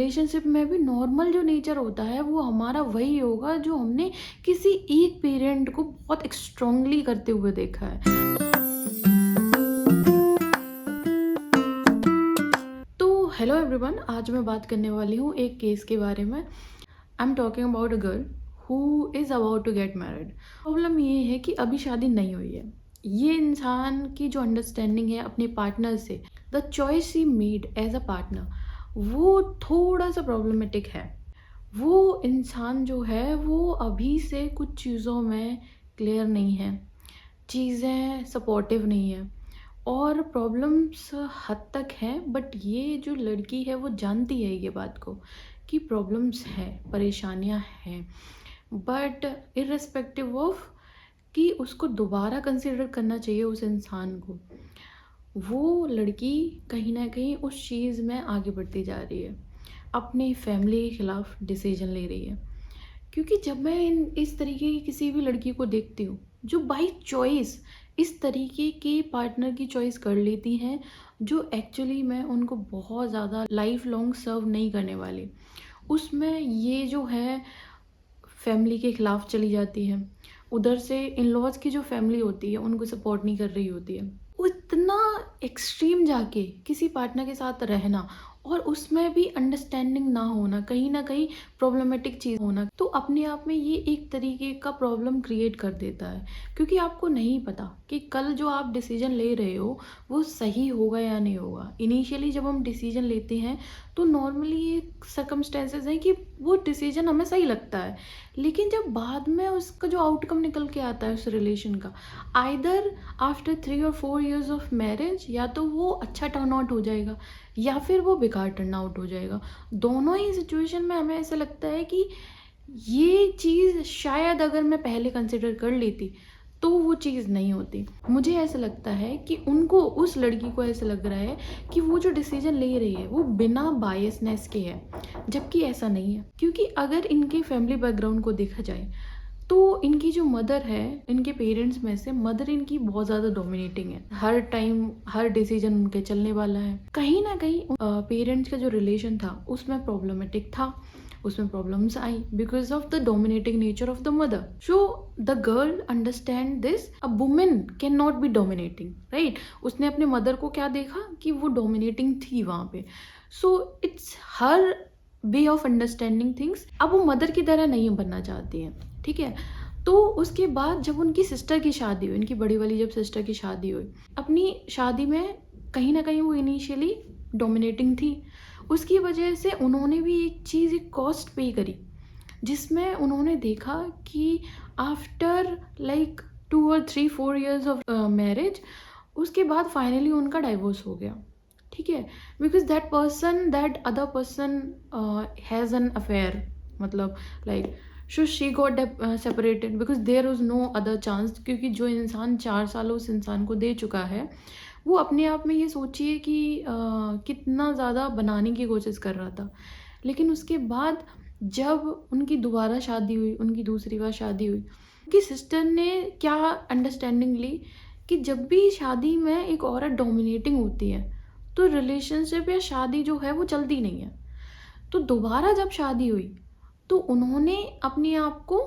Relationship में भी normal जो नेचर होता है वो हमारा वही होगा जो हमने किसी एक पेरेंट को बहुत स्ट्रांगली करते हुए देखा है। तो हेलो एवरीवन, आज मैं बात करने वाली हूँ एक केस के बारे में। I am talking about a girl who is about to get married. Problem ये है कि अभी शादी नहीं हुई है। ये इंसान की जो अंडरस्टैंडिंग है अपने पार्टनर से, the choice he made as a partner, वो थोड़ा सा प्रॉब्लमेटिक है। वो इंसान जो है वो अभी से कुछ चीज़ों में क्लियर नहीं है, चीज़ें सपोर्टिव नहीं है और प्रॉब्लम्स हद तक हैं। बट ये जो लड़की है वो जानती है ये बात को कि प्रॉब्लम्स हैं, परेशानियां हैं, बट इर्रेस्पेक्टिव ऑफ कि उसको दोबारा कंसिडर करना चाहिए उस इंसान को, वो लड़की कहीं ना कहीं उस चीज़ में आगे बढ़ती जा रही है, अपनी फैमिली के खिलाफ डिसीजन ले रही है। क्योंकि जब मैं इस तरीके की किसी भी लड़की को देखती हूँ जो बाई चॉइस इस तरीके के पार्टनर की चॉइस कर लेती हैं जो एक्चुअली में उनको बहुत ज़्यादा लाइफ लॉन्ग सर्व नहीं करने वाली, उसमें ये जो है फैमिली के खिलाफ चली जाती है। उधर से इन लॉज की जो फैमिली होती है उनको सपोर्ट नहीं कर रही होती है। वो इतना एक्सट्रीम जाके किसी पार्टनर के साथ रहना और उसमें भी अंडरस्टैंडिंग ना कहीं प्रॉब्लमेटिक चीज़ होना, तो अपने आप में ये एक तरीके का प्रॉब्लम क्रिएट कर देता है। क्योंकि आपको नहीं पता कि कल जो आप डिसीजन ले रहे हो वो सही होगा या नहीं होगा। इनिशियली जब हम डिसीजन लेते हैं तो नॉर्मली ये सर्कमस्टेंसेस हैं कि वो डिसीजन हमें सही लगता है, लेकिन जब बाद में उसका जो आउटकम निकल के आता है उस रिलेशन का, आइदर आफ्टर 3 और 4 years ऑफ मैरिज, या तो वो अच्छा टर्न आउट हो जाएगा या फिर वो बेकार टर्न आउट हो जाएगा। दोनों ही सिचुएशन में हमें ऐसा लगता है कि ये चीज़ शायद अगर मैं पहले कंसिडर कर लेती तो वो चीज़ नहीं होती। मुझे ऐसा लगता है कि उनको, उस लड़की को ऐसा लग रहा है कि वो जो डिसीजन ले रही है वो बिना बायसनेस के है, जबकि ऐसा नहीं है। क्योंकि अगर इनके फैमिली बैकग्राउंड को देखा जाए तो इनकी जो मदर है, इनके पेरेंट्स में से मदर इनकी बहुत ज़्यादा डोमिनेटिंग है। हर टाइम हर डिसीजन उनके चलने वाला है। कहीं ना कहीं पेरेंट्स का जो रिलेशन था उसमें प्रॉब्लमेटिक था, उसमें problems I because of the dominating nature of the mother. So the girl understand this, a women can not be dominating, right. उसने अपने मदर को क्या देखा कि वो डोमिनेटिंग थी वहाँ पे। So it's her way of understanding things. अब वो मदर की तरह नहीं बनना चाहती है, ठीक है। तो उसके बाद जब उनकी सिस्टर की शादी हुई, इनकी बड़ी वाली जब सिस्टर की शादी हुई, अपनी शादी में कहीं ना कहीं वो इनिशियली डोमिनेटिंग थी। उसकी वजह से उन्होंने भी एक चीज़, एक कॉस्ट पे करी, जिसमें उन्होंने देखा कि आफ्टर लाइक 2 और 3 4 years ऑफ मैरिज, उसके बाद फाइनली उनका डाइवोर्स हो गया, ठीक है। Because that other person has an affair, मतलब like so she got separated because there was no other chance. क्योंकि जो इंसान 4 साल उस इंसान को दे चुका है वो अपने आप में ये सोचिए कि कितना ज़्यादा बनाने की कोशिश कर रहा था। लेकिन उसके बाद जब उनकी दोबारा शादी हुई, उनकी दूसरी बार शादी हुई, उनकी सिस्टर ने क्या अंडरस्टैंडिंग ली कि जब भी शादी में एक औरत डोमिनेटिंग होती है तो रिलेशनशिप या शादी जो है वो चलती नहीं है। तो दोबारा जब शादी हुई तो उन्होंने अपने आप को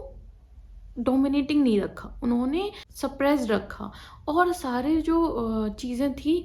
डोमिनेटिंग नहीं रखा, उन्होंने सप्रेस रखा और सारे जो चीज़ें थी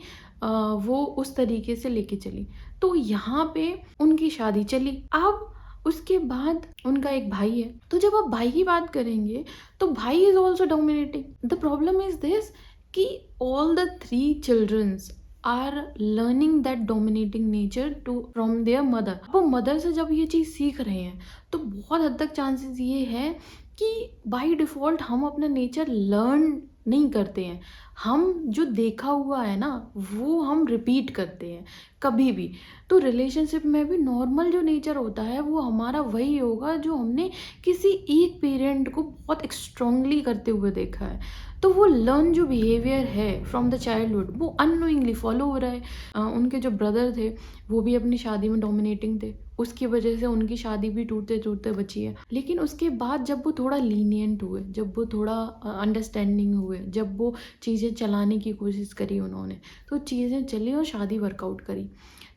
वो उस तरीके से लेके चली। तो यहाँ पे उनकी शादी चली। अब उसके बाद उनका एक भाई है, तो जब आप भाई की बात करेंगे तो भाई is also dominating. The problem is this कि all the 3 childrens are learning that dominating nature too from their mother. अब वो मदर से जब ये चीज़ सीख रहे हैं तो बहुत हद तक चांसेस ये है कि बाय डिफ़ॉल्ट हम अपना नेचर लर्न नहीं करते हैं। हम जो देखा हुआ है ना वो हम रिपीट करते हैं कभी भी। तो रिलेशनशिप में भी नॉर्मल जो नेचर होता है वो हमारा वही होगा जो हमने किसी एक पेरेंट को बहुत स्ट्रांगली करते हुए देखा है। तो वो लर्न जो बिहेवियर है फ्रॉम द चाइल्डहुड वो अननोइंगली फॉलो हो रहा है। उनके जो ब्रदर थे वो भी अपनी शादी में डोमिनेटिंग थे, उसकी वजह से उनकी शादी भी टूटते टूटते बची है। लेकिन उसके बाद जब वो थोड़ा लीनियंट हुए, जब वो थोड़ा अंडरस्टैंडिंग हुए, जब वो चीज़ें चलाने की कोशिश करी उन्होंने, तो चीज़ें चली और शादी वर्कआउट करी।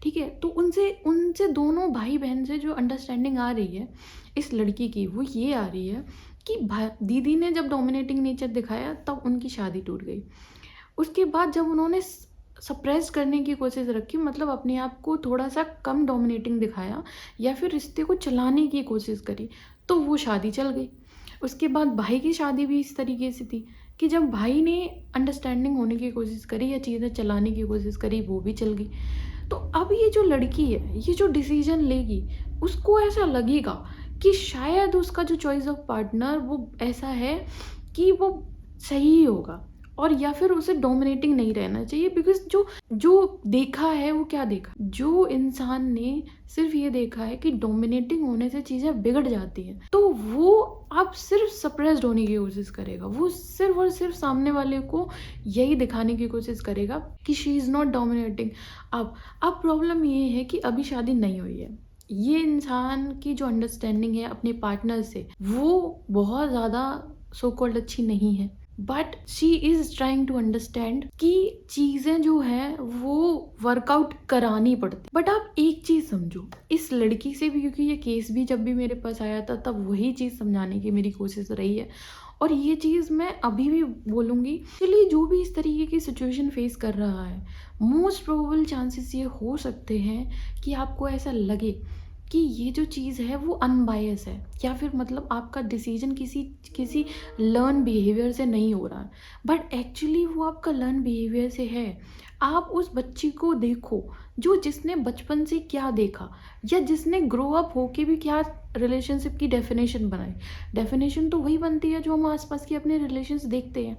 ठीक है? तो उनसे उनसे दोनों भाई-बहन से जो अंडरस्टैंडिंग आ रही है इस लड़की की, वो ये आ रही है कि भा दीदी ने जब डोमिनेटिंग नेचर दिखाया तब उनकी शादी टूट गई। उसके बाद जब उन्होंने सप्रेस करने की कोशिश रखी, मतलब अपने आप को थोड़ा-सा कम डोमिनेटिंग दिखाया या फिर रिश्ते को चलाने की कोशिश करी, तो वो शादी चल गई। उसके बाद भाई की शादी भी इस तरीके से थी कि जब भाई ने अंडरस्टैंडिंग होने की कोशिश करी या चीज़ें चलाने की कोशिश करी, वो भी चल गई। तो अब ये जो लड़की है, ये जो डिसीज़न लेगी, उसको ऐसा लगेगा कि शायद उसका जो चॉइस ऑफ पार्टनर वो ऐसा है कि वो सही होगा, और या फिर उसे डोमिनेटिंग नहीं रहना चाहिए, बिकॉज़ जो जो देखा है वो क्या देखा? जो इंसान ने सिर्फ़ ये देखा है कि डोमिनेटिंग होने से चीज़ें बिगड़ जाती हैं, तो वो अब सिर्फ़ सप्रेस्ड होने की कोशिश करेगा। वो सिर्फ़ और सिर्फ़ सामने वाले को यही दिखाने की कोशिश करेगा कि शी इज़ नॉट डोमिनेटिंग। अब प्रॉब्लम ये है कि अभी शादी नहीं हुई है। ये इंसान की जो अंडरस्टैंडिंग है अपने पार्टनर से, वो बहुत ज़्यादा सो कॉल्ड अच्छी नहीं है। But she is trying to understand कि चीज़ें जो हैं वो वर्कआउट करानी पड़ती। बट आप एक चीज़ समझो, इस लड़की से भी, क्योंकि ये केस भी जब भी मेरे पास आया था तब वही चीज़ समझाने की मेरी कोशिश रही है, और ये चीज़ मैं अभी भी बोलूँगी। चलिए, जो भी इस तरीके की सिचुएशन फेस कर रहा है, मोस्ट प्रोबेबल चांसेस ये हो सकते हैं कि आपको ऐसा लगे कि ये जो चीज़ है वो अनबायस है, या फिर मतलब आपका डिसीजन किसी किसी लर्न बिहेवियर से नहीं हो रहा है, बट एक्चुअली वो आपका लर्न बिहेवियर से है। आप उस बच्ची को देखो जो जिसने बचपन से क्या देखा, या जिसने ग्रो अप होके भी क्या रिलेशनशिप की डेफिनेशन बनाई। डेफिनेशन तो वही बनती है जो हम आसपास के अपने रिलेशंस देखते हैं।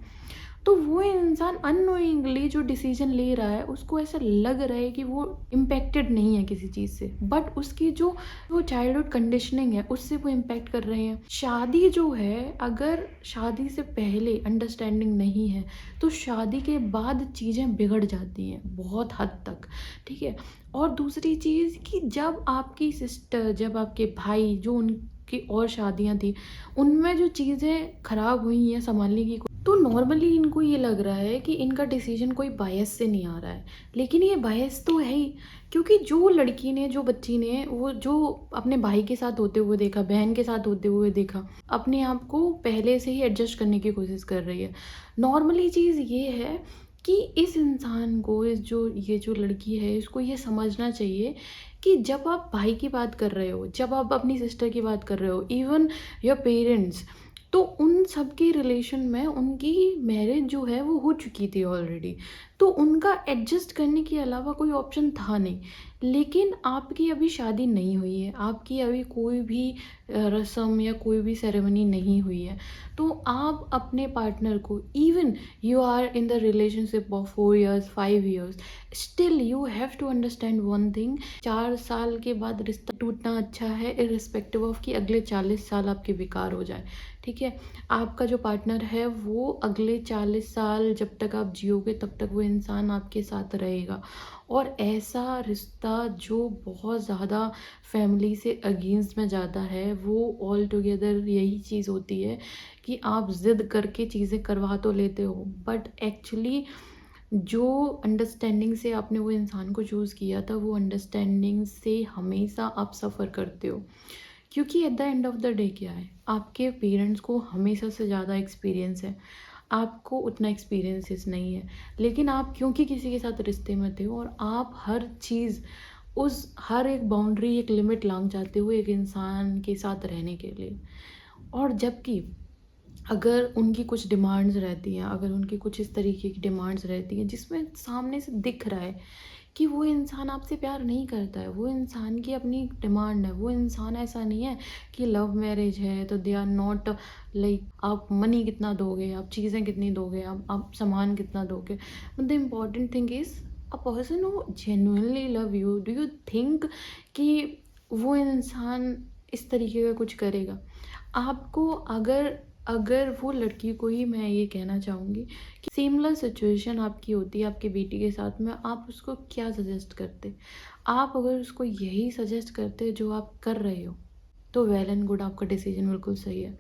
तो वो इंसान अननोइंगली जो डिसीजन ले रहा है, उसको ऐसा लग रहा है कि वो इम्पैक्टेड नहीं है किसी चीज़ से, बट उसकी जो जो चाइल्डहुड कंडीशनिंग है उससे वो इम्पैक्ट कर रहे हैं। शादी जो है, अगर शादी से पहले अंडरस्टैंडिंग नहीं है तो शादी के बाद चीज़ें बिगड़ जाती हैं बहुत हद तक, ठीक है? और दूसरी चीज़ कि जब आपकी सिस्टर, जब आपके भाई, जो उनकी और शादियाँ थी, उनमें जो चीज़ें खराब हुई हैं संभालने की, तो नॉर्मली इनको ये लग रहा है कि इनका डिसीजन कोई बायस से नहीं आ रहा है, लेकिन ये बायस तो है ही, क्योंकि जो लड़की ने, जो बच्ची ने, वो जो अपने भाई के साथ होते हुए देखा, बहन के साथ होते हुए देखा, अपने आप को पहले से ही एडजस्ट करने की कोशिश कर रही है। नॉर्मली चीज़ ये है कि इस इंसान को, ये जो लड़की है, इसको ये समझना चाहिए कि जब आप भाई की बात कर रहे हो, जब आप अपनी सिस्टर की बात कर रहे हो, इवन योर पेरेंट्स, तो उन सब के रिलेशन में उनकी मैरिज जो है वो हो चुकी थी ऑलरेडी, तो उनका एडजस्ट करने के अलावा कोई ऑप्शन था नहीं। लेकिन आपकी अभी शादी नहीं हुई है, आपकी अभी कोई भी रस्म या कोई भी सेरेमनी नहीं हुई है, तो आप अपने पार्टनर को, even you are in the relationship of 4 years 5 years, still you have to understand one thing. 4 साल के बाद रिश्ता टूटना अच्छा है, इर्रिस्पेक्टिव ऑफ कि अगले 40 साल आपके बेकार हो जाए, ठीक है? आपका जो पार्टनर है वो अगले 40 साल जब तक आप जियोगे तब तक वो इंसान आपके साथ रहेगा, और ऐसा रिश्ता जो बहुत ज़्यादा फैमिली से अगेंस्ट में जाता है, वो ऑल टुगेदर यही चीज़ होती है कि आप ज़िद करके चीज़ें करवा तो लेते हो, बट एक्चुअली जो अंडरस्टैंडिंग से आपने वो इंसान को चूज़ किया था, वो अंडरस्टैंडिंग से हमेशा आप सफ़र करते हो, क्योंकि at the end of the day क्या है, आपके पेरेंट्स को हमेशा से ज़्यादा एक्सपीरियंस है, आपको उतना एक्सपीरियंसेस नहीं है, लेकिन आप क्योंकि किसी के साथ रिश्ते में थे और आप हर चीज़, उस हर एक बाउंड्री, एक लिमिट लांघ जाते हो एक इंसान के साथ रहने के लिए। और जबकि अगर उनकी कुछ डिमांड्स रहती हैं, अगर उनकी कुछ इस तरीके की डिमांड्स रहती हैं जिसमें सामने से दिख रहा है कि वो इंसान आपसे प्यार नहीं करता है, वो इंसान की अपनी डिमांड है, वो इंसान ऐसा नहीं है कि लव मैरिज है तो दे आर नॉट लाइक आप मनी कितना दोगे, आप चीज़ें कितनी दोगे, आप सामान कितना दोगे, but the important thing is a person who genuinely love you. Do you think कि वो इंसान इस तरीके का कुछ करेगा आपको? अगर अगर वो लड़की को ही मैं ये कहना चाहूँगी कि सिमिलर सिचुएशन आपकी होती है आपके बेटी के साथ में, आप उसको क्या सजेस्ट करते? आप अगर उसको यही सजेस्ट करते जो आप कर रहे हो, तो वेल एंड गुड, आपका डिसीजन बिल्कुल सही है।